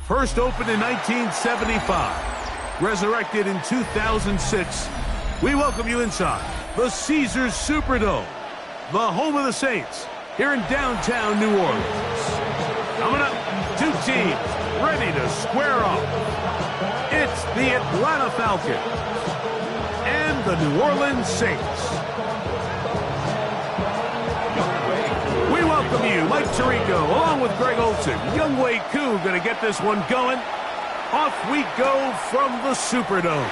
First opened in 1975, resurrected in 2006, we welcome you inside the Caesars Superdome, the home of the Saints, here in downtown New Orleans. Coming up, two teams ready to square off. It's the Atlanta Falcons and the New Orleans Saints. We welcome you, Mike Tirico, along with Greg Olson. Younghoe Koo going to get this one going. Off we go from the Superdome.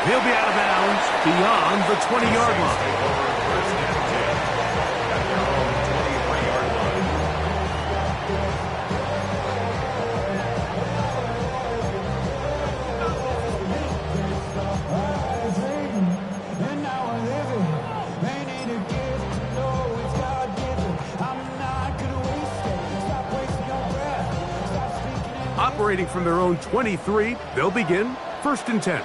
He'll be out of bounds beyond the 20-yard line. Operating from their own 23, they'll begin 1st and 10.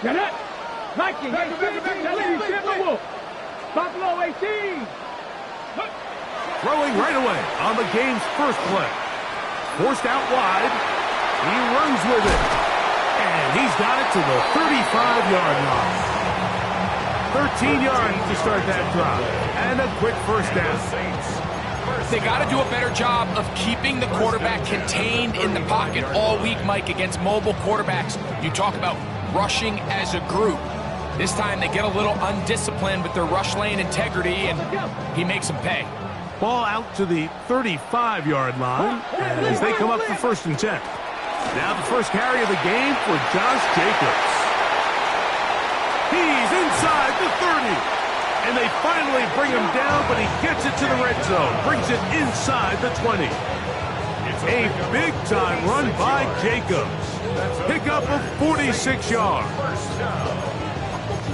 Get it! Nike, Buffalo 18! Throwing right away on the game's first play. Forced out wide. He runs with it. And he's got it to the 35-yard line. 13 yards to start that drive. And a quick first down. They got to do a better job of keeping the quarterback contained in the pocket all week, Mike, against mobile quarterbacks. You talk about rushing as a group. This time they get a little undisciplined with their rush lane integrity, and he makes them pay. Ball out to the 35-yard line as they come up for 1st and 10. Now the first carry of the game for Josh Jacobs. He's inside the 30. And they finally bring him down, but he gets it to the red zone. Brings it inside the 20. A big-time run by Jacobs. Pickup of 46 yards.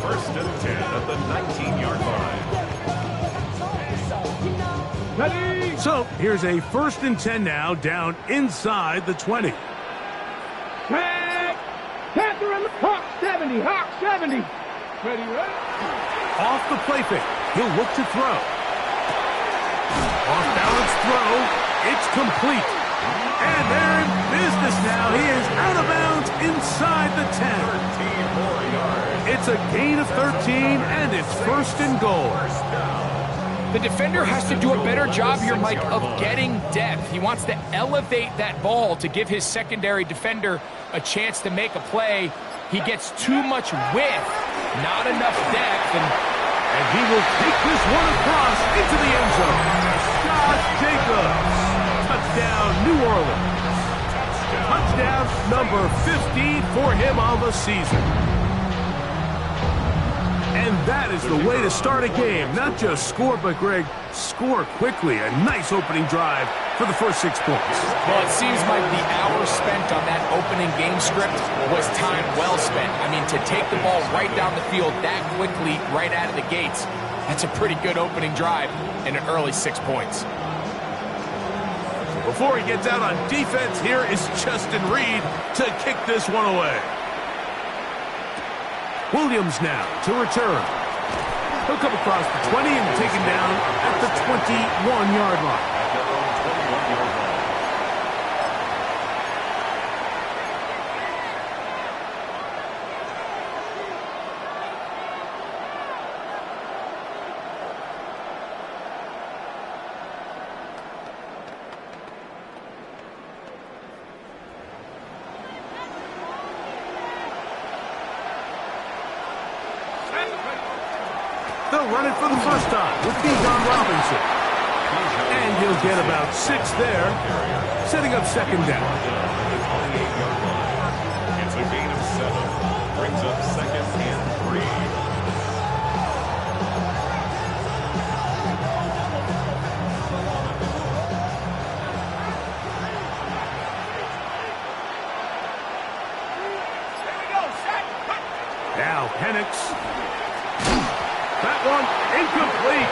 First and 10 at the 19-yard line. So here's a 1st and 10 now, down inside the 20. Tag! Panther in the Hawk 70, Hawk 70. Ready, ready? Off the play fake, he'll look to throw. Off balance throw, it's complete. And they're in business now. He is out of bounds inside the 10. It's a gain of 13, and it's 1st and goal. The defender has to do a better job here, Mike, of getting depth. He wants to elevate that ball to give his secondary defender a chance to make a play. He gets too much width, not enough depth, and he will take this one across into the end zone. Josh Jacobs. Touchdown, New Orleans. Touchdown number 15 for him on the season. And that is the way to start a game. Not just score, but, Greg, score quickly. A nice opening drive for the first 6 points. Well, it seems like the hour spent on that opening game script was time well spent. I mean, to take the ball right down the field that quickly right out of the gates, that's a pretty good opening drive and an early 6 points. Before he gets out on defense, here is Justin Reed to kick this one away. Williams now to return. He'll come across the 20 and taken down at the 21-yard line. They'll run it for the first time with Bijan Robinson. And he'll get about 6 there, setting up 2nd down. It's a gain of 7. Brings up 2nd and 3. Now Penix. That one incomplete.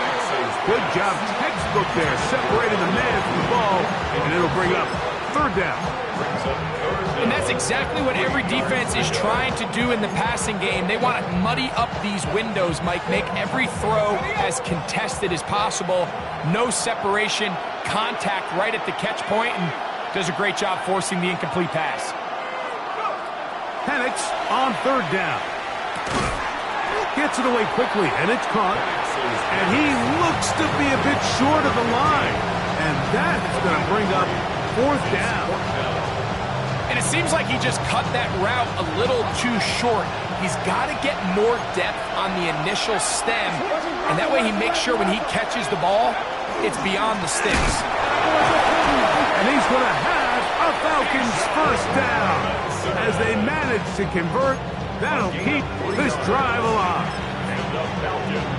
Good job, textbook there, separating the man from the ball, and it'll bring up third down. And that's exactly what every defense is trying to do in the passing game. They want to muddy up these windows, Mike, make every throw as contested as possible. No separation, contact right at the catch point, and does a great job forcing the incomplete pass. Penix on third down. Gets it away quickly, and it's caught. And he looks to be a bit short of the line. And that is going to bring up fourth down. And it seems like he just cut that route a little too short. He's got to get more depth on the initial stem, and that way he makes sure when he catches the ball, it's beyond the sticks. And he's going to have a Falcons first down. As they manage to convert, that'll keep this drive alive.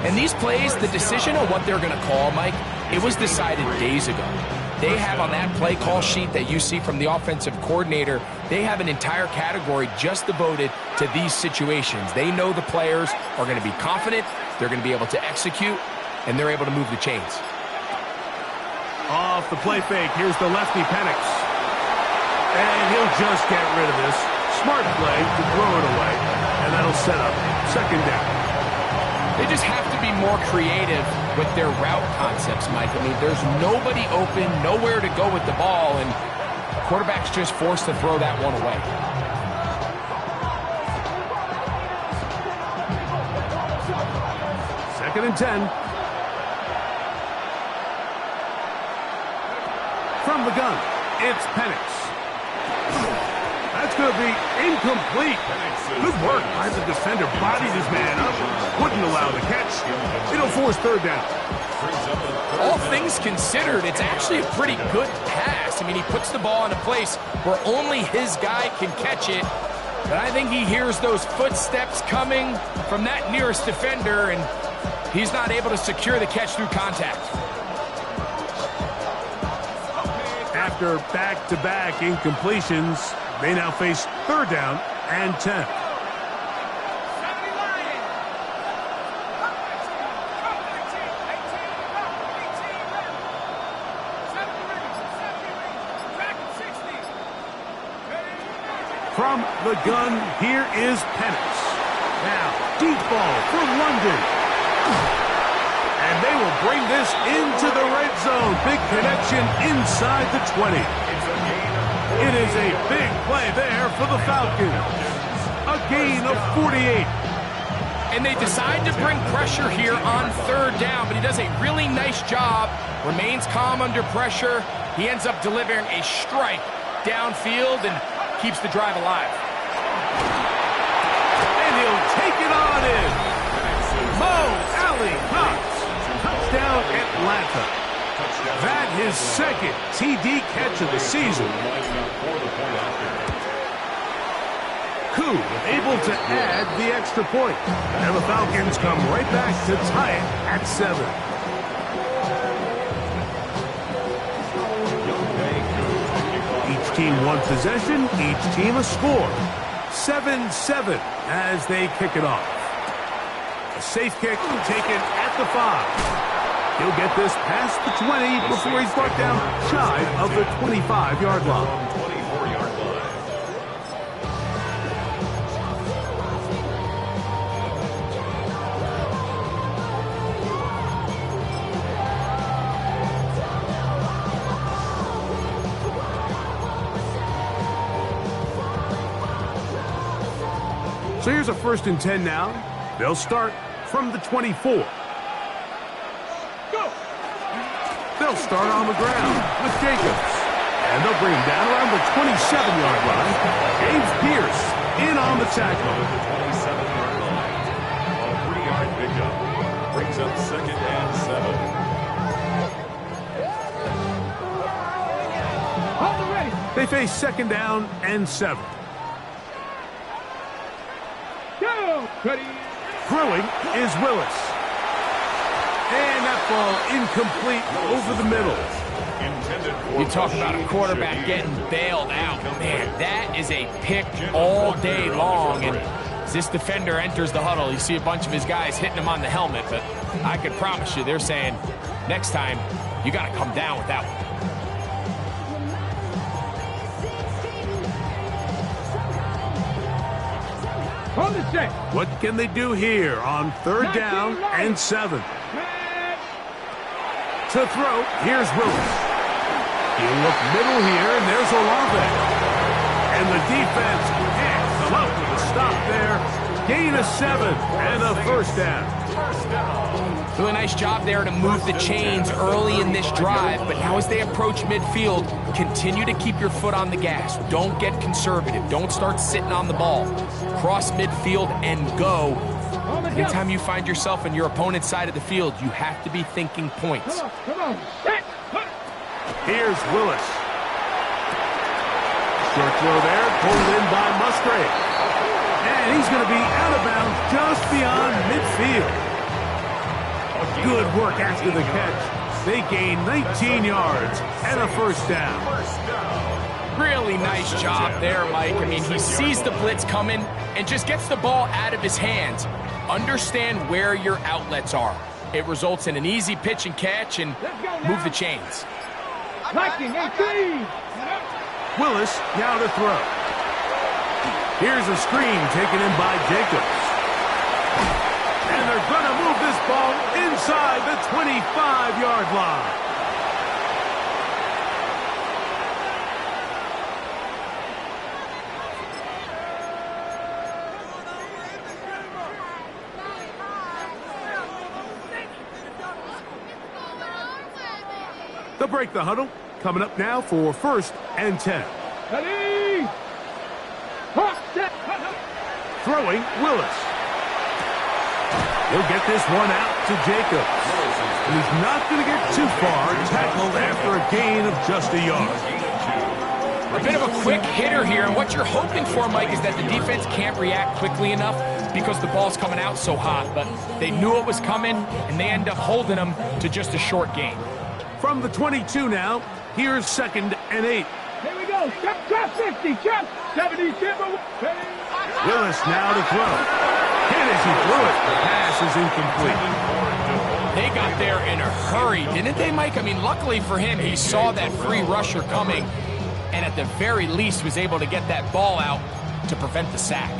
And these plays, the decision on what they're going to call, Mike, it was decided days ago. They have on that play call sheet that you see from the offensive coordinator, they have an entire category just devoted to these situations. They know the players are going to be confident, they're going to be able to execute, and they're able to move the chains. Off the play fake, here's the lefty Penix. And he'll just get rid of this. Smart play to throw it away, and that'll set up second down. They just have to be more creative with their route concepts, Mike. I mean, there's nobody open, nowhere to go with the ball, and quarterback's just forced to throw that one away. Second and 10. From the gun, it's Penix. That's going to be incomplete. Good work by the defender. Bodied his man up. Wouldn't allow the catch. It'll force third down. All things considered, it's actually a pretty good pass. I mean, he puts the ball in a place where only his guy can catch it. But I think he hears those footsteps coming from that nearest defender, and he's not able to secure the catch through contact. After back-to-back incompletions, they now face third down and 10. From the gun, here is Penix. Now, deep ball for London. And they will bring this into the red zone. Big connection inside the 20. It is a big play there for the Falcons. A gain of 48. And they decide to bring pressure here on third down, but he does a really nice job. Remains calm under pressure. He ends up delivering a strike downfield and keeps the drive alive. And he'll take it on in. Mo Alley-Cox. Touchdown Atlanta. That his second TD catch of the season. Koo able to add the extra point. And the Falcons come right back to tie it at 7. Each team one possession, each team a score. 7-7 as they kick it off. A safe kick taken at the 5. He'll get this past the 20 before he's brought down shy of the 25-yard line. So here's a 1st and 10 now. They'll start from the 24. They'll start on the ground with Jacobs. And they'll bring him down around the 27-yard line. James Pierce in on the tackle. The 27-yard line. A 3-yard pickup. Brings up 2nd and 7. Hold it ready. They face 2nd down and 7. Go. Ready. Throwing is Willis. And that ball incomplete over the middle. You talk about a quarterback getting bailed out. Man, that is a pick all day long. And as this defender enters the huddle, you see a bunch of his guys hitting him on the helmet. But I could promise you, they're saying, next time, you got to come down with that one. On the set. What can they do here on 3rd down and 7? To throw, here's Willis. You look middle here, and there's Olave. And the defense can't come up with a stop there. Gain of 7 and a 1st down. Really nice job there to move the chains early in this drive, but now as they approach midfield, continue to keep your foot on the gas. Don't get conservative. Don't start sitting on the ball. Cross midfield and go. Anytime you find yourself on your opponent's side of the field, you have to be thinking points. Come on. Set. Here's Willis. Short throw there, pulled in by Musgrave. And he's going to be out of bounds just beyond midfield. Good work after the catch. They gain 19 yards and a 1st down. Really nice job there, Mike. I mean, he sees the blitz coming and just gets the ball out of his hands. Understand where your outlets are. It results in an easy pitch and catch and move the chains. Liking 18. Willis now to throw. Here's a screen taken in by Jacobs. And they're going to move this ball inside the 25-yard line. They'll break the huddle. Coming up now for 1st and 10. Ready. Hawk set. Throwing, Willis. He'll get this one out to Jacobs. And he's not going to get too far, tackled after a gain of just a yard. A bit of a quick hitter here, and what you're hoping for, Mike, is that the defense can't react quickly enough because the ball's coming out so hot. But they knew it was coming, and they end up holding them to just a short gain. From the 22 now, here's 2nd and 8. Here we go. Chop 60. Chop 70. Willis now to throw. Hit as he threw it. The pass is incomplete. They got there in a hurry, didn't they, Mike? I mean, luckily for him, he saw that free rusher coming and at the very least was able to get that ball out to prevent the sack.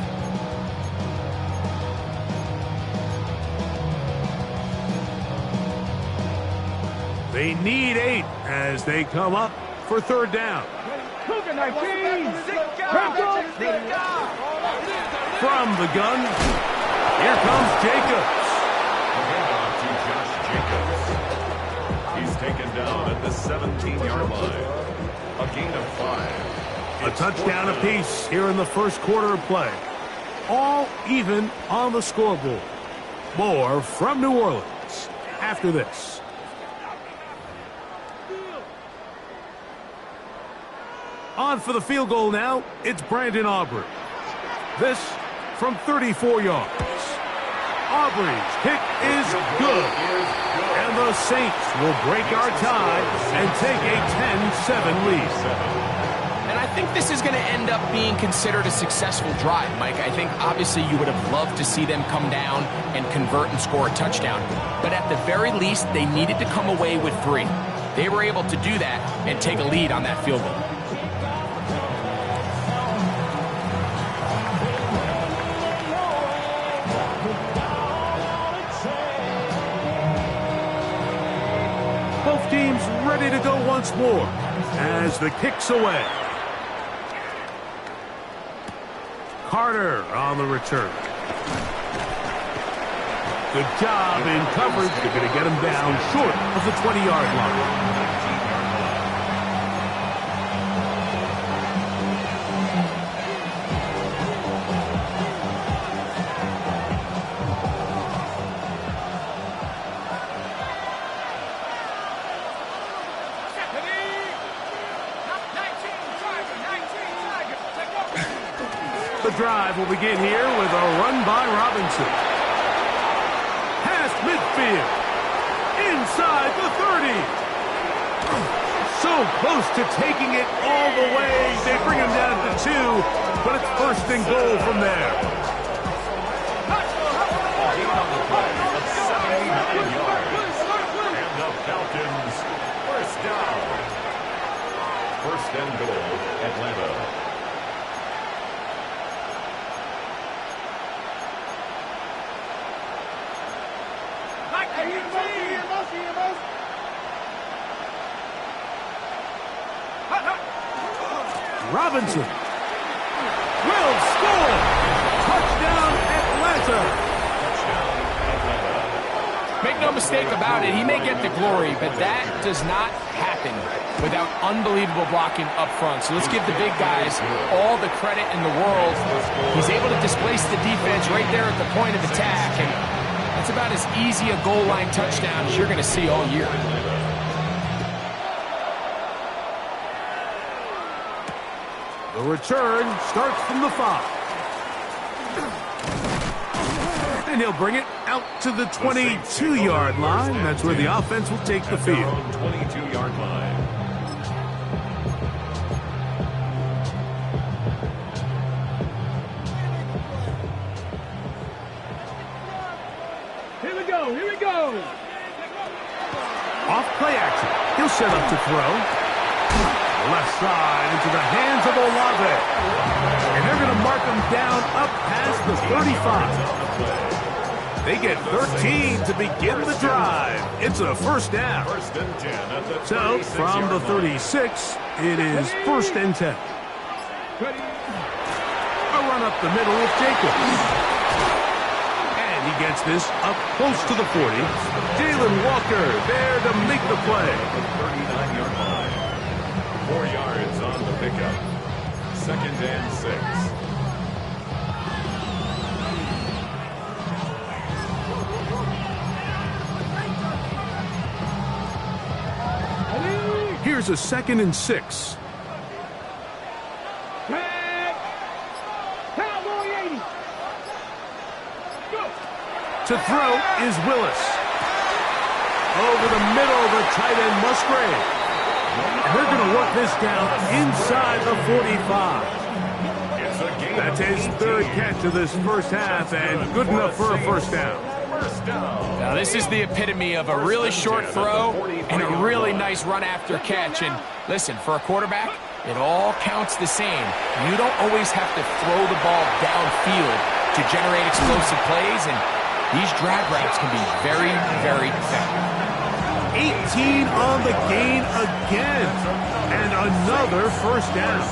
They need 8 as they come up for 3rd down. From the gun, here comes Jacobs. He's taken down at the 17-yard line. A gain of 5. A touchdown apiece here in the 1st quarter of play. All even on the scoreboard. More from New Orleans after this. On for the field goal now, it's Brandon Aubrey. This from 34 yards. Aubrey's kick is good. And the Saints will break our tie and take a 10-7 lead. And I think this is going to end up being considered a successful drive, Mike. I think obviously you would have loved to see them come down and convert and score a touchdown. But at the very least, they needed to come away with 3. They were able to do that and take a lead on that field goal. Both teams ready to go once more as the kick's away. Carter on the return. Good job in coverage. They're going to get him down short of the 20-yard line. The drive will begin here with a run by Robinson. Past midfield. Inside the 30. So close to taking it all the way. They bring him down to 2, but it's 1st and goal from there. And the Falcons, 1st down. 1st and goal, Atlanta. Robinson will score. Touchdown, Atlanta. Make no mistake about it, he may get the glory, but that does not happen without unbelievable blocking up front. So let's give the big guys all the credit in the world. He's able to displace the defense right there at the point of attack, and that's about as easy a goal line touchdown as you're going to see all year. The return starts from the 5. And he'll bring it out to the 22-yard line. That's where the offense will take the field. 22-yard line. Here we go, here we go. Off play action. He'll set up to throw. Left side into the hands of Olave. And they're going to mark him down up past the 35. They get 13 to begin the drive. It's a first down. So from the 36, it is 1st and 10. A run up the middle with Jacobs. And he gets this up close to the 40. Jalen Walker there to make the play. 39-yard line. 4 yards on the pickup. 2nd and 6. Here's a 2nd and 6. Cowboy 80. Go. To throw is Willis. Over the middle, the tight end Musgrave. And they're going to work this down inside the 45. That's his 3rd catch of this first half, and good enough for a first down. Now this is the epitome of a really short throw and a really nice run after catch. And listen, for a quarterback, it all counts the same. You don't always have to throw the ball downfield to generate explosive plays, and these drag routes can be very, very effective. 18 on the gain again, and another first down.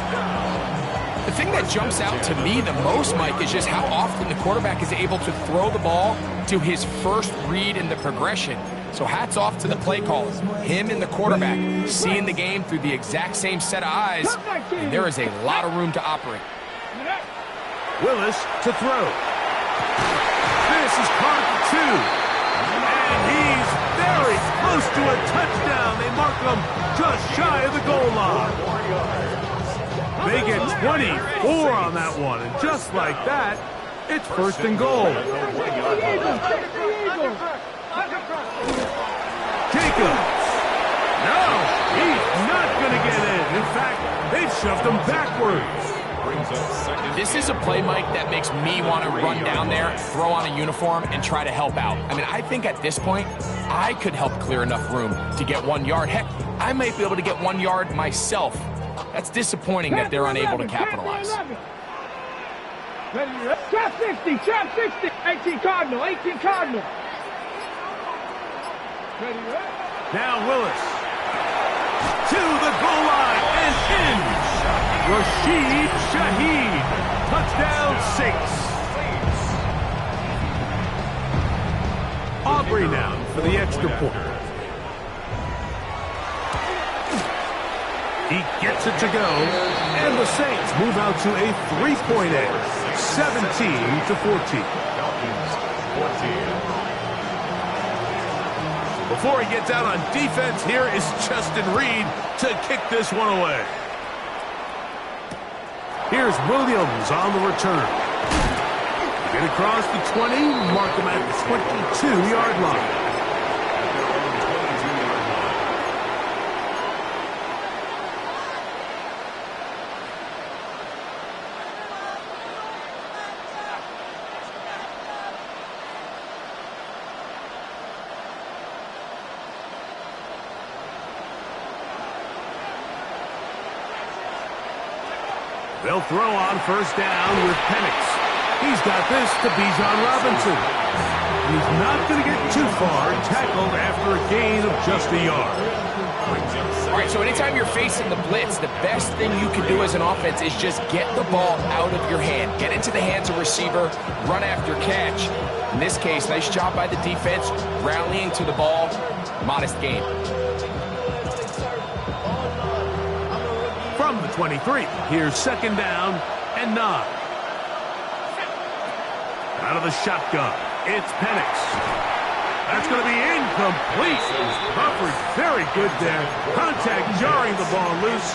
The thing that jumps out to me the most, Mike, is just how often the quarterback is able to throw the ball to his first read in the progression. So hats off to the play caller. Him and the quarterback seeing the game through the exact same set of eyes, and there is a lot of room to operate. Willis to throw. This is caught 2. And he's very close to a touchdown. They mark him just shy of the goal line. They get 24 on that one, and just like that, it's 1st and goal. Jacobs. No, he's not going to get in. In fact, they've shoved him backwards. This is a play, Mike, that makes me want to run down there, throw on a uniform, and try to help out. I mean, I think at this point, I could help clear enough room to get 1 yard. Heck, I might be able to get 1 yard myself. That's disappointing that they're unable to capitalize. Trap 60, trap 60. 18 Cardinal, 18 Cardinal. Now Willis to the goal line and in. Rashid Shaheed, touchdown 6. Aubrey now for the extra point. He gets it to go, and the Saints move out to a 3-point edge, 17-14. Before he gets out on defense, here is Justin Reed to kick this one away. Here's Williams on the return. Get across the 20, mark him at the 22-yard line. They'll throw on first down with Penix. He's got this to Bijan Robinson. He's not going to get too far, tackled after a gain of just a yard. All right, so anytime you're facing the blitz, the best thing you can do as an offense is just get the ball out of your hand. Get into the hands of receiver, run after catch. In this case, nice job by the defense, rallying to the ball. Modest gain. From the 23, here's 2nd down and 9. Out of the shotgun, it's Penix. That's going to be incomplete. Coverage very good there. Contact jarring the ball loose.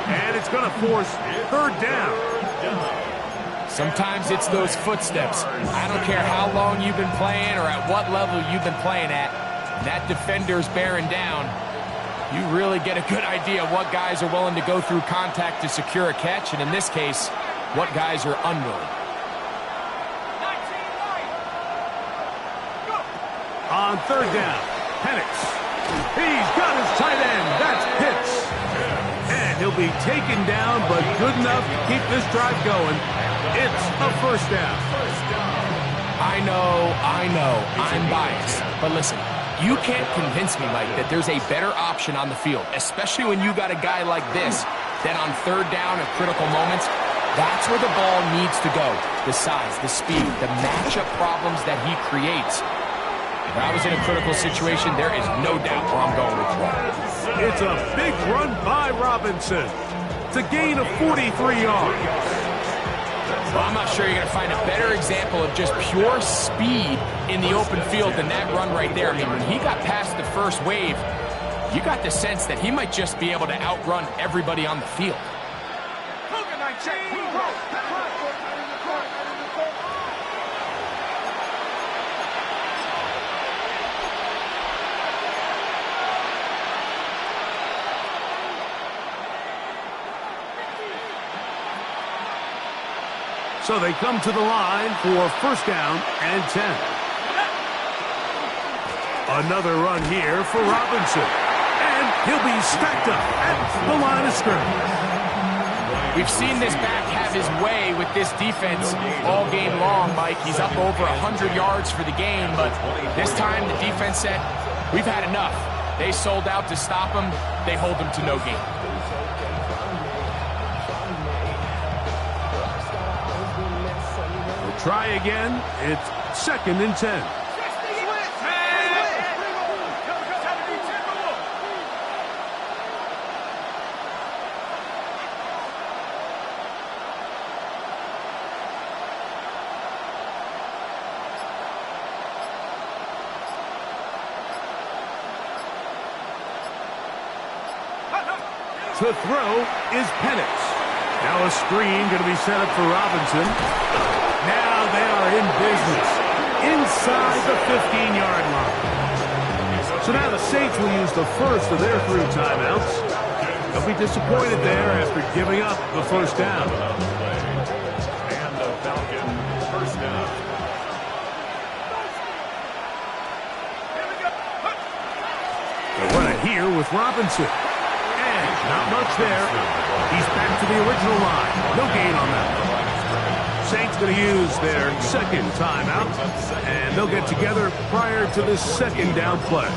And it's going to force 3rd down. Sometimes it's those footsteps. I don't care how long you've been playing or at what level you've been playing at. That defender's bearing down. You really get a good idea of what guys are willing to go through contact to secure a catch. And in this case, what guys are unwilling. On 3rd down, Penix. He's got his tight end. That's Pitts. And he'll be taken down, but good enough to keep this drive going. It's a 1st down. I know, I'm biased. But listen, you can't convince me, Mike, that there's a better option on the field, especially when you got a guy like this, that on 3rd down at critical moments, that's where the ball needs to go. The size, the speed, the matchup problems that he creates. If I was in a critical situation, there is no doubt where I'm going with the ball. It's a big run by Robinson. It's a gain of 43 yards. Well, I'm not sure you're going to find a better example of just pure speed in the open field than that run right there. I mean, when he got past the first wave, you got the sense that he might just be able to outrun everybody on the field. So they come to the line for 1st down and 10. Another run here for Robinson. And he'll be stacked up at the line of scrimmage. We've seen this back have his way with this defense all game long, Mike. He's up over 100 yards for the game, but this time the defense said, we've had enough. They sold out to stop him. They hold him to no gain. Try again. It's 2nd and 10. To throw is Penix. Now a screen going to be set up for Robinson. Now they are in business inside the 15-yard line. So now the Saints will use the first of their 3 timeouts. They'll be disappointed there after giving up the 1st down. And the Falcon 1st down. They'll run it here with Robinson. And not much there. He's back to the original line. No gain on that. Saints going to use their 2nd timeout, and they'll get together prior to this 2nd down play.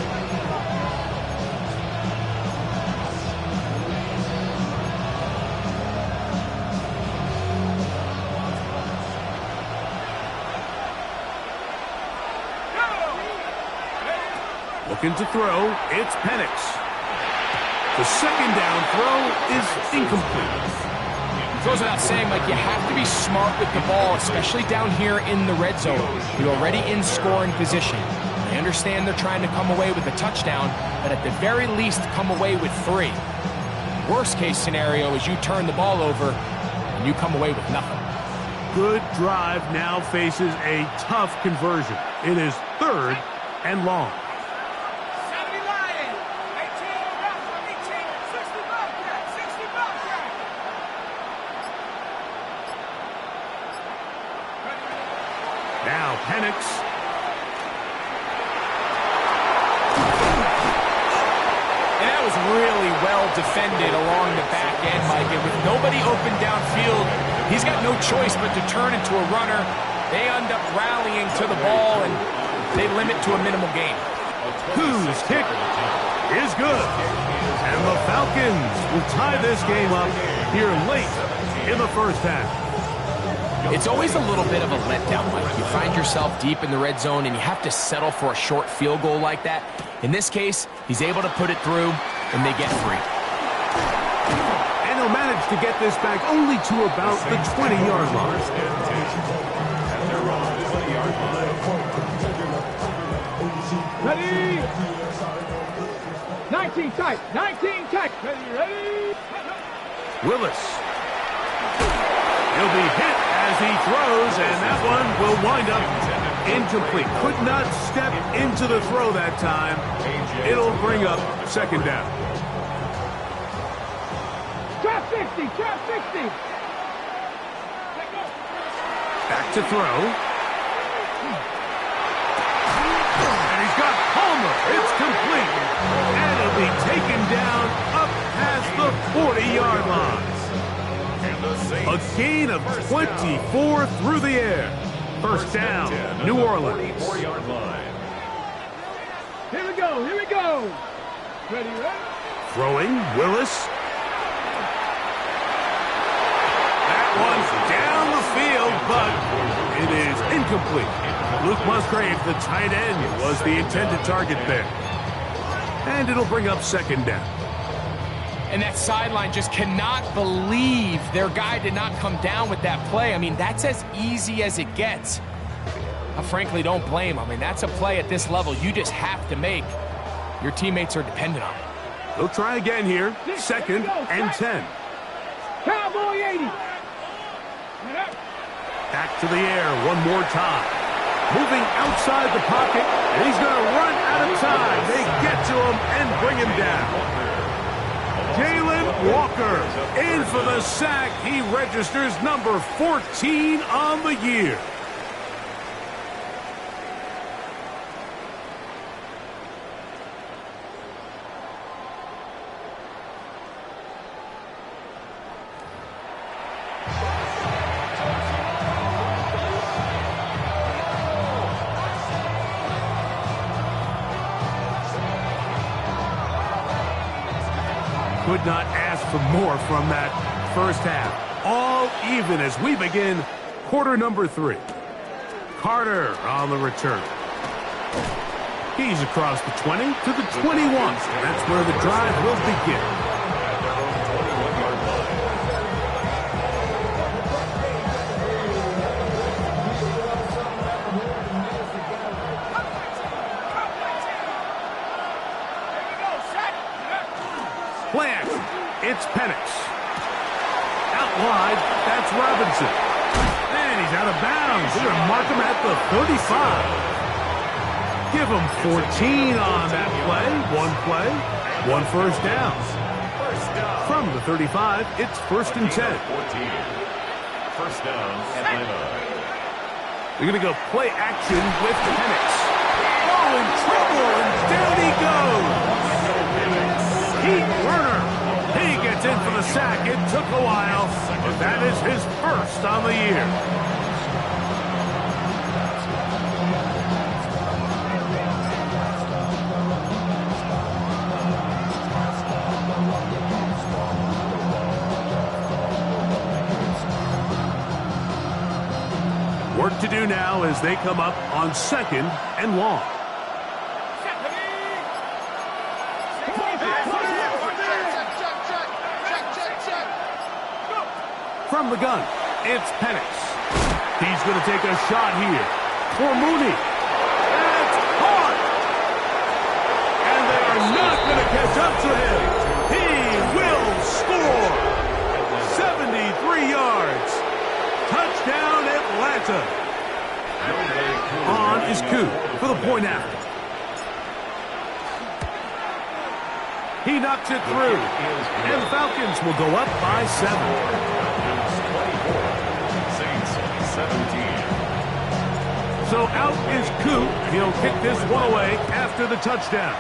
Looking to throw, it's Penix. The 2nd down throw is incomplete. Goes without saying, Mike, you have to be smart with the ball, especially down here in the red zone. You're already in scoring position. I understand they're trying to come away with a touchdown, but at the very least, come away with 3. Worst case scenario is you turn the ball over and you come away with nothing. Good drive now faces a tough conversion. It is 3rd and long. Now Penix. And that was really well defended along the back end, Mike. And with nobody open downfield, he's got no choice but to turn into a runner. They end up rallying to the ball, and they limit to a minimal gain. Whose kick is good. And the Falcons will tie this game up here late in the first half. It's always a little bit of a letdown, Mike. You find yourself deep in the red zone, and you have to settle for a short field goal like that. In this case, he's able to put it through, and they get free. And he'll manage to get this back only to about the 20-yard line. Ready? 19 tight. 19 tight. Ready? Willis. He'll be hit as he throws, and that one will wind up incomplete. Could not step into the throw that time. It'll bring up second down. Trap 60. Trap 60. Back to throw. And he's got Palmer. It's complete. And it'll be taken down up past the 40-yard line. A gain of 24 through the air. First down, New Orleans. 4-yard line. Here we go. Here we go. Ready? Throwing, Willis. That one's down the field, but it is incomplete. Luke Musgrave, the tight end, was the intended target there. And it'll bring up second down. And that sideline just cannot believe their guy did not come down with that play. I mean, that's as easy as it gets. I frankly don't blame him. I mean, that's a play at this level you just have to make. Your teammates are dependent on it. They'll try again here. Second and 10. Cowboy 80. Back to the air one more time. Moving outside the pocket, and he's going to run out of time. They get to him and bring him down. Jalen Walker in for the sack. He registers number 14 on the year. Could not ask for more from that first half. All even as we begin quarter number 3. Carter on the return. He's across the 20 to the 21. That's where the drive will begin. Play action. It's Penix. Out wide, that's Robinson. And he's out of bounds. They're going to mark him at the 35. Give him 14 on that play. One first down. From the 35, it's first and 10. 14. First down, Atlanta. They're going to go play action with Penix. Oh, in trouble, and down he goes. Heat Werner. He gets in for the sack. It took a while, but that is his first on the year. Work to do now as they come up on second and long. From the gun, it's Penix. He's going to take a shot here for Mooney. It's caught! And they are not going to catch up to him. He will score! 73 yards. Touchdown, Atlanta. On is Koo for the point after. He knocks it through. And the Falcons will go up by 7. So out is Koo. He'll kick this one away after the touchdown.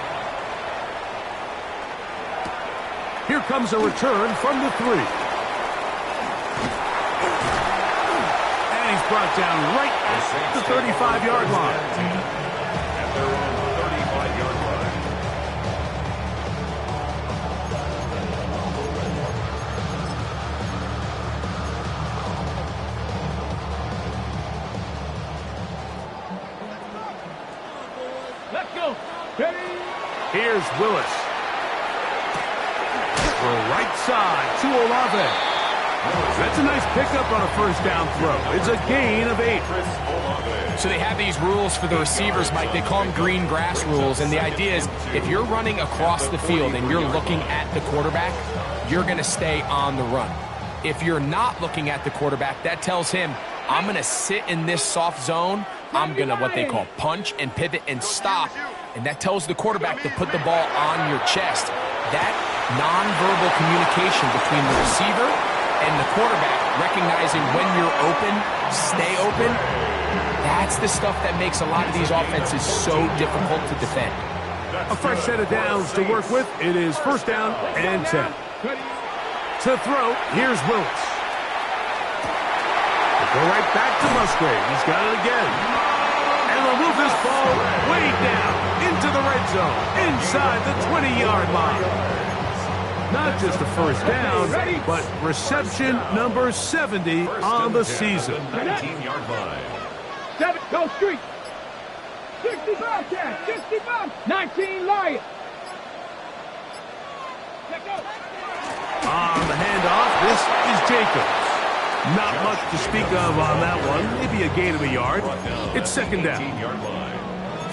Here comes a return from the 3. And he's brought down right at the 35-yard line. Here's Willis. The right side to Olave. That's a nice pickup on a first down throw. It's a gain of 8. So they have these rules for the receivers, Mike. They call them green grass rules. And the idea is if you're running across the field and you're looking at the quarterback, you're going to stay on the run. If you're not looking at the quarterback, that tells him, I'm going to sit in this soft zone. I'm going to what they call punch and pivot and stop. And that tells the quarterback to put the ball on your chest. That nonverbal communication between the receiver and the quarterback, recognizing when you're open, stay open, that's the stuff that makes a lot of these offenses so difficult to defend. A fresh set of downs to work with. It is first down and 10. To throw, here's Willis. Go right back to Musgrave. He's got it again. And they'll move this ball way down into the red zone, inside the 20-yard line. Not just a first down, but reception number 70 on the season. 19-yard line. 7, go street. 65 catch, 65, 19 Lions. Let's go. On the handoff, this is Jacobs. Not much to speak of on that one. Maybe a gain of a yard. It's second down.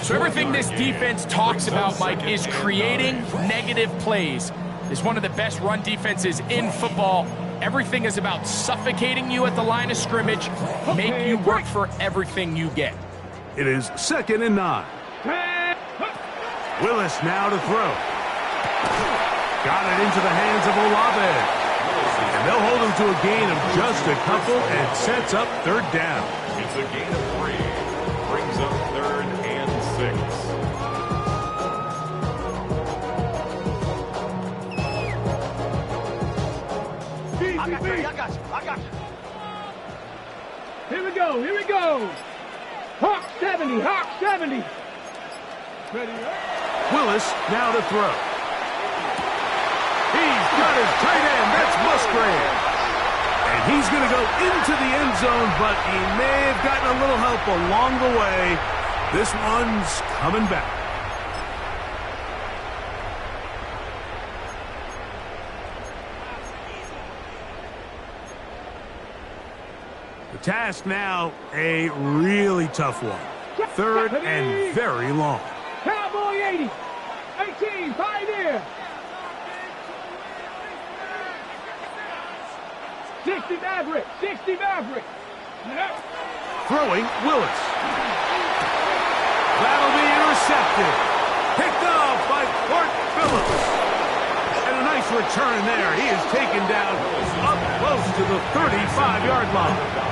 So everything this defense talks about, Mike, is creating negative plays. It's one of the best run defenses in football. Everything is about suffocating you at the line of scrimmage, make you work for everything you get. It is second and 9. Willis now to throw. Got it into the hands of Olave. And they'll hold him to a gain of just a couple and sets up third down. It's a gain of 3. Brings up third and 6. I got you. Here we go. Hawk 70, Hawk 70. Ready, Willis now to throw. He's got his tight end. That's Musgrave. And he's going to go into the end zone, but he may have gotten a little help along the way. This one's coming back. The task now, a really tough one. Third and very long. Cowboy 80. 18, Pioneer. 60 Maverick. 60 Maverick. Throwing, Willis. That'll be intercepted. Picked off by Clark Phillips. And a nice return there. He is taken down up close to the 35-yard line.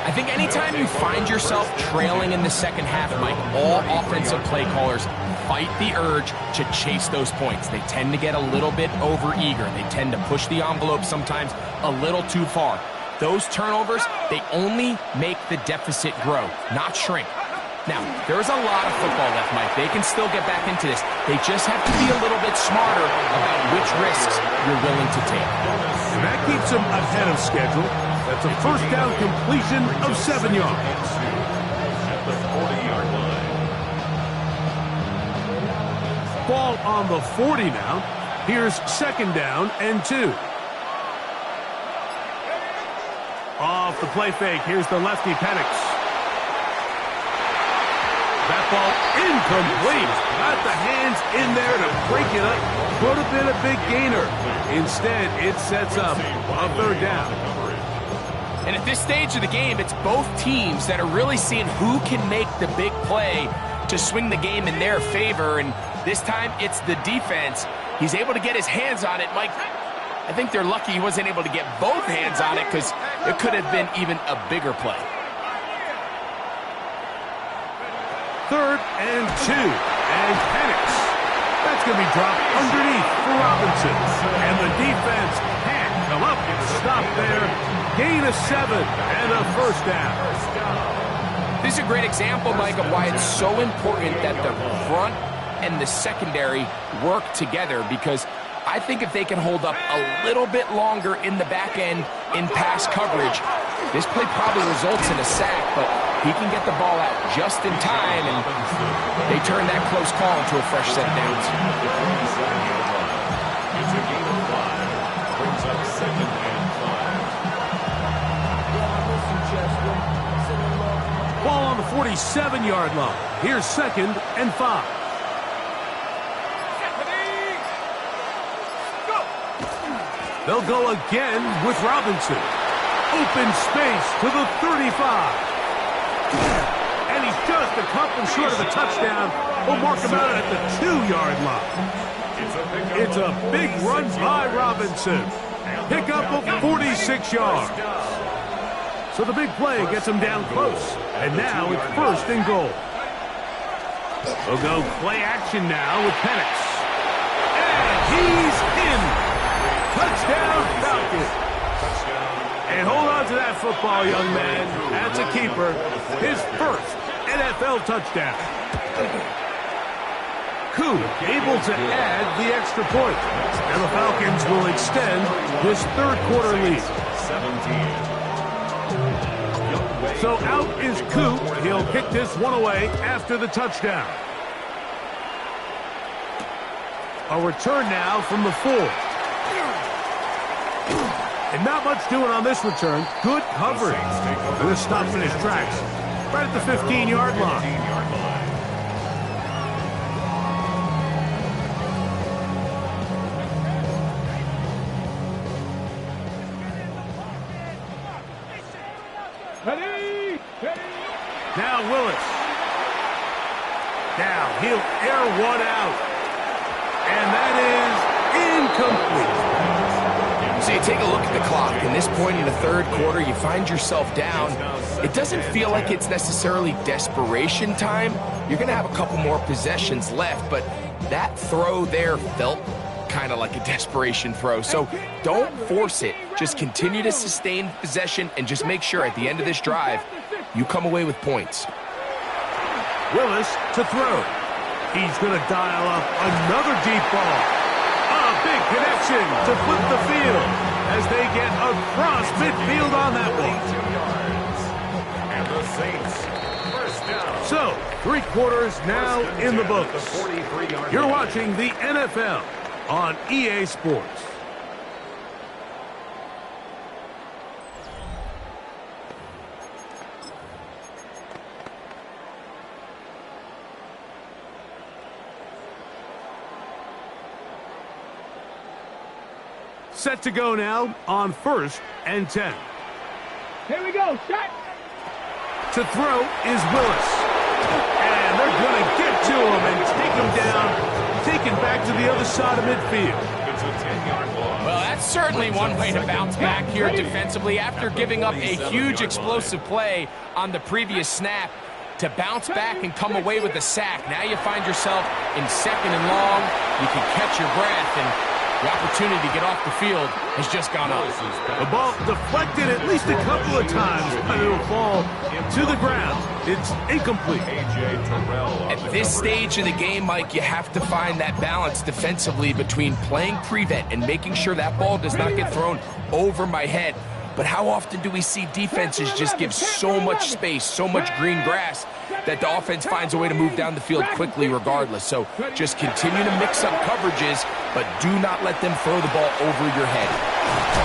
I think anytime you find yourself trailing in the second half, Mike, all offensive play callers fight the urge to chase those points. They tend to get a little bit overeager. They tend to push the envelope sometimes a little too far. Those turnovers, they only make the deficit grow, not shrink. Now, there's a lot of football left, Mike. They can still get back into this. They just have to be a little bit smarter about which risks you're willing to take. And that keeps them ahead of schedule. That's a first down completion of 7 yards. At the 40-yard line. Ball on the 40 now. Here's second down and 2. Off the play fake. Here's the lefty Penix. That ball incomplete. Got the hands in there to break it up. Could have been a big gainer. Instead, it sets up a third down. And at this stage of the game, it's both teams that are really seeing who can make the big play to swing the game in their favor. And this time, it's the defense. He's able to get his hands on it. Mike, I think they're lucky he wasn't able to get both hands on it because it could have been even a bigger play. Third and 2. And Penix. That's going to be dropped underneath for Robinson. And the defense can't come up and stop there. Gain of 7 and a first down. This is a great example, Mike, of why it's so important that the front and the secondary work together, because I think if they can hold up a little bit longer in the back end in pass coverage, this play probably results in a sack, but he can get the ball out just in time, and they turn that close call into a fresh set of downs. It's a gain of 5. Brings up 2nd and 5. Ball on the 47-yard line. Here's 2nd and 5. They'll go again with Robinson. Open space to the 35. And he's just a couple short of a touchdown. We'll mark him out at the 2-yard line. It's a big run by Robinson. Pickup of 46 yards. So the big play gets him down close. And now it's 1st and goal. They'll go play action now with Penix. And he's in. Touchdown, Falcons. And hold on to that football, young man. That's a keeper. His 1st NFL touchdown. Koo able to add the extra point. And the Falcons will extend this 3rd quarter lead. 17. So out is Koo. He'll kick this one away after the touchdown. A return now from the 4. And not much doing on this return. Good coverage. With a stop in his tracks. Right at the 15-yard line. Now Willis. Now he'll air one out. And that is incomplete. So you take a look at the clock. In this point in the 3rd quarter, you find yourself down. It doesn't feel like it's necessarily desperation time. You're going to have a couple more possessions left, but that throw there felt kind of like a desperation throw. So don't force it. Just continue to sustain possession and just make sure at the end of this drive, you come away with points. Willis to throw. He's going to dial up another deep ball. Big connection to flip the field as they get across midfield on that one. And the Saints, 1st down. So, 3 quarters now in the books. You're watching the NFL on EA Sports. Set to go now on 1st and 10. Here we go, shot. To throw is Willis. And they're going to get to him and take him down, taken back to the other side of midfield. It's a 10-yard loss. Well, that's certainly one way to bounce back here defensively after giving up a huge explosive play on the previous snap. To bounce back and come away with a sack. Now you find yourself in 2nd and long. You can catch your breath, and the opportunity to get off the field has just gone up. The ball deflected at least a couple of times, but it'll fall to the ground. It's incomplete. At this stage of the game, Mike, you have to find that balance defensively between playing prevent and making sure that ball does not get thrown over my head. But how often do we see defenses just give so much space, so much green grass, that the offense finds a way to move down the field quickly regardless? So just continue to mix up coverages, but do not let them throw the ball over your head.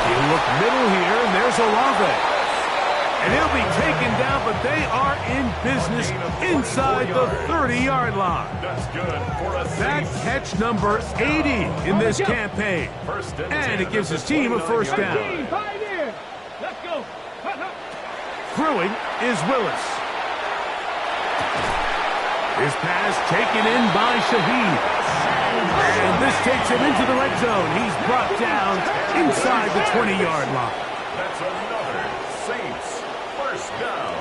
You look middle here, and there's Olave. And he'll be taken down, but they are in business inside the 30-yard line. That's good for a That catch number 80 in this campaign. And it gives his team a 1st down. Let's go. Throwing is Willis. His pass taken in by Shaheed. And this takes him into the red zone. He's brought down inside the 20-yard line. That's another Saints 1st down.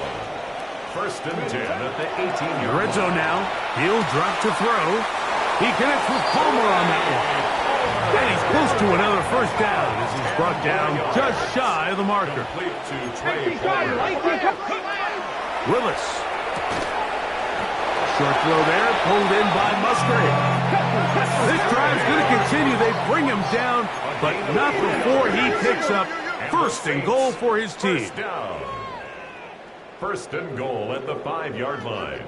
1st and 10 at the 18-yard Red zone now. He'll drop to throw. He connects with Palmer on that one. And he's close to another 1st down as he's brought down just shy of the marker. Willis. Short throw there, pulled in by Musgrave. This drive's going to continue. They bring him down, but not before he picks up first and goal for his team. First down. First and goal at the 5-yard line.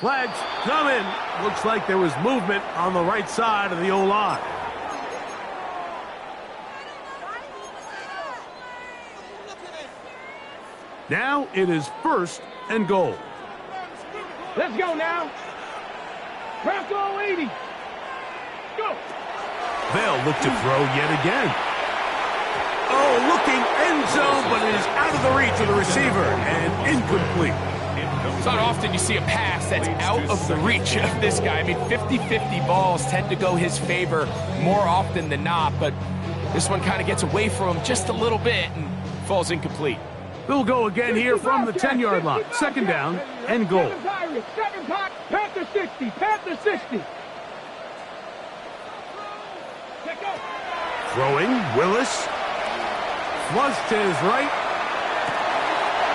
Flags coming. Looks like there was movement on the right side of the O-line. Now it is first and goal. Let's go now. Press all 80. Go. They'll look to throw yet again. Oh, looking end zone, but it is out of the reach of the receiver and incomplete. It's not often you see a pass that's out of the reach of this guy. I mean, 50-50 balls tend to go his favor more often than not, but this one kind of gets away from him just a little bit and falls incomplete. They'll go again here from the 10-yard line. Second down and goal. Panther 60. Panther 60. Throwing, Willis. Flush to his right.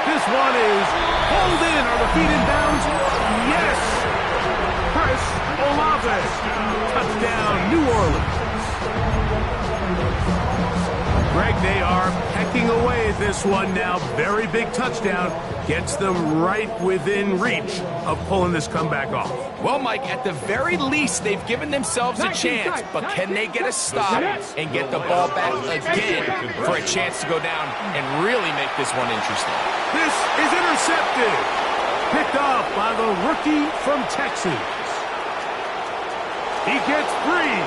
This one is pulled in. Are the feet in bounds? Yes. Chris Olave. Touchdown, New Orleans. Greg, they are pecking away at this one now. Very big touchdown. Gets them right within reach of pulling this comeback off. Well, Mike, at the very least, they've given themselves a chance, but can they get a stop and get the ball back again for a chance to go down and really make this one interesting? This is intercepted. Picked off by the rookie from Texas. He gets free.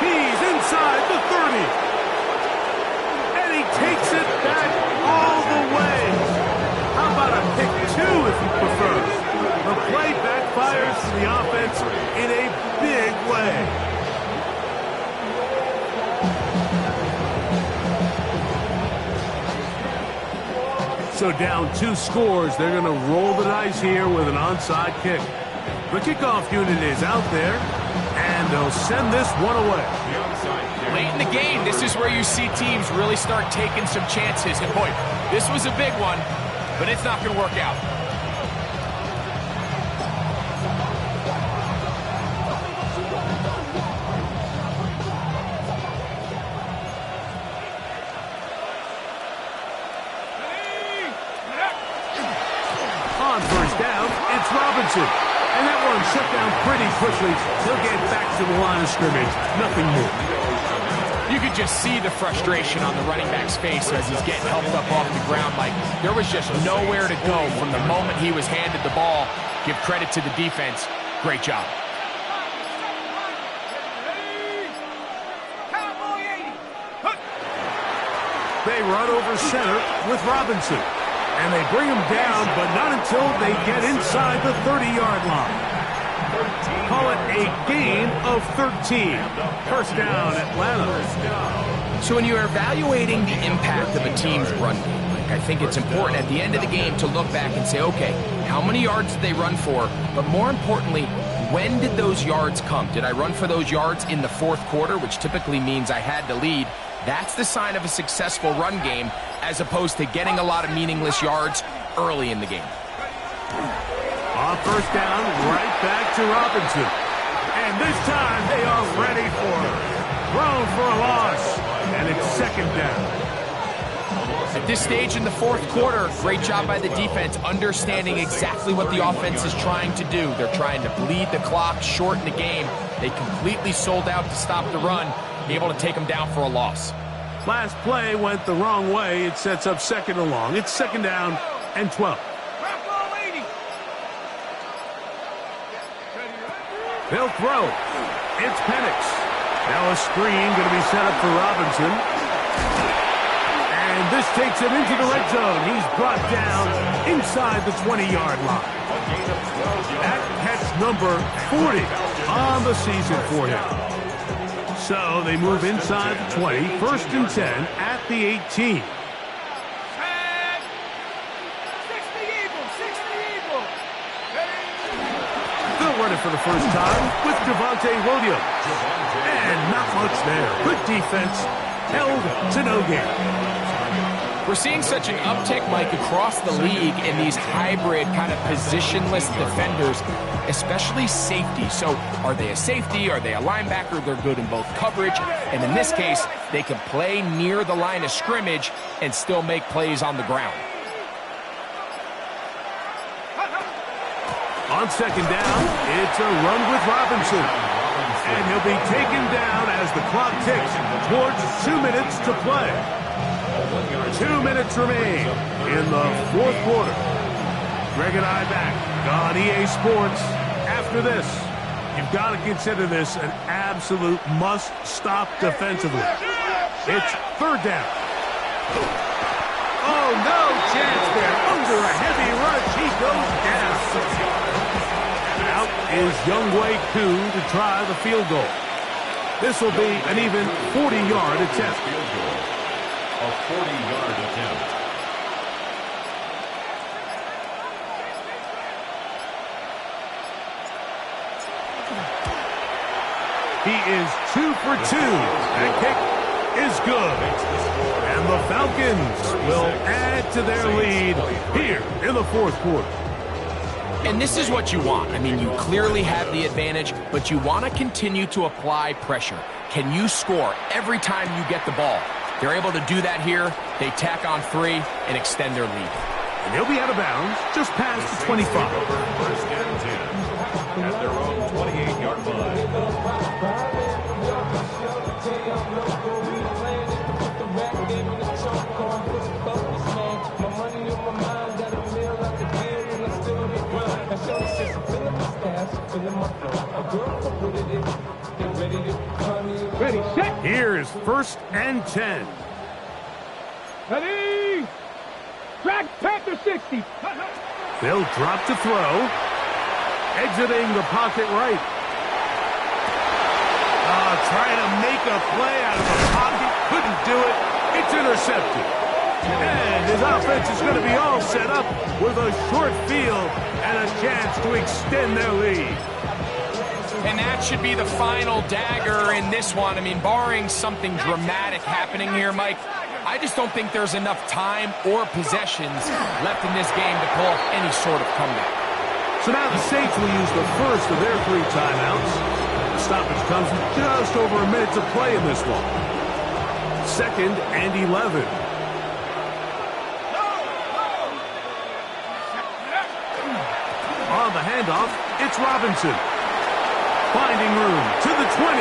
He's inside the 30. He takes it back all the way. How about a pick two if you prefer? The play backfires to the offense in a big way. So down 2 scores, they're going to roll the dice here with an onside kick. The kickoff unit is out there, and they'll send this one away. Late in the game, this is where you see teams really start taking some chances. And boy, this was a big one, but it's not going to work out. On first down, it's Robinson. And that one shut down pretty quickly. He'll get back to the line of scrimmage. Nothing more. You could just see the frustration on the running back's face as he's getting helped up off the ground. Like, there was just nowhere to go from the moment he was handed the ball. Give credit to the defense. Great job. They run over center with Robinson. And they bring him down, but not until they get inside the 30-yard line. Call it a gain of 13. First down, Atlanta. So when you're evaluating the impact of a team's run game, I think it's important at the end of the game to look back and say, okay, how many yards did they run for? But more importantly, when did those yards come? Did I run for those yards in the fourth quarter, which typically means I had to lead? That's the sign of a successful run game, as opposed to getting a lot of meaningless yards early in the game. On first down, right back to Robinson. And this time they are ready for it. Thrown for a loss, and it's second down. At this stage in the fourth quarter, great job by the defense, understanding exactly what the offense is trying to do. They're trying to bleed the clock, shorten the game. They completely sold out to stop the run, be able to take them down for a loss. Last play went the wrong way. It sets up second and long. It's second down and 12. They'll throw. It's Penix. Now a screen going to be set up for Robinson. And this takes him into the red zone. He's brought down inside the 20-yard line. That catch number 40 on the season for him. So they move inside the 20, first and 10 at the 18. They'll run it for the first time with Javonte Williams. And not much there. Good defense, held to no gain. We're seeing such an uptick, Mike, across the league in these hybrid kind of positionless defenders, especially safety. So are they a safety? Are they a linebacker? They're good in both coverage. And in this case, they can play near the line of scrimmage and still make plays on the ground. On second down, it's a run with Robinson. And he'll be taken down as the clock ticks towards 2 minutes to play. 2 minutes remain in the fourth quarter. Greg and I back on EA Sports. After this, you've got to consider this an absolute must-stop defensively. It's third down. Oh, no chance there. Under a heavy rush, he goes down. Out is Younghoe Koo to try the field goal. This will be an even 40-yard attempt. A 40-yard attempt. He is 2 for 2. That kick is good. And the Falcons will add to their lead here in the fourth quarter. And this is what you want. I mean, you clearly have the advantage, but you want to continue to apply pressure. Can you score every time you get the ball? They're able to do that here. They tack on 3 and extend their lead. And they'll be out of bounds just past the 25. First and 10 at their own 28-yard line. Ready, set. Here is first and 10. Ready. Track Panther 60. They'll drop to throw. Exiting the pocket right. Trying to make a play out of the pocket. Couldn't do it. It's intercepted. And his offense is going to be all set up with a short field and a chance to extend their lead. And that should be the final dagger in this one. I mean, barring something dramatic happening here, Mike, I just don't think there's enough time or possessions left in this game to pull off any sort of comeback. So now the Saints will use the first of their 3 timeouts. The stoppage comes with just over a minute to play in this one. Second and 11. On the handoff, it's Robinson. Finding room to the 20.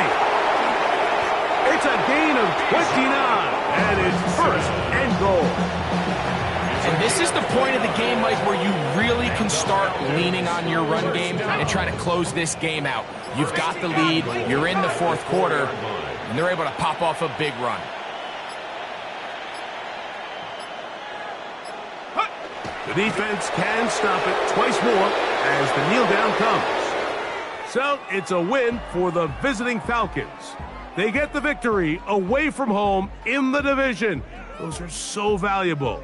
It's a gain of 29, and it's first and goal. And this is the point of the game, Mike, where you really can start leaning on your run game and try to close this game out. You've got the lead, you're in the fourth quarter, and they're able to pop off a big run. The defense can stop it twice more as the kneel down comes. So it's a win for the visiting Falcons. They get the victory away from home in the division. Those are so valuable.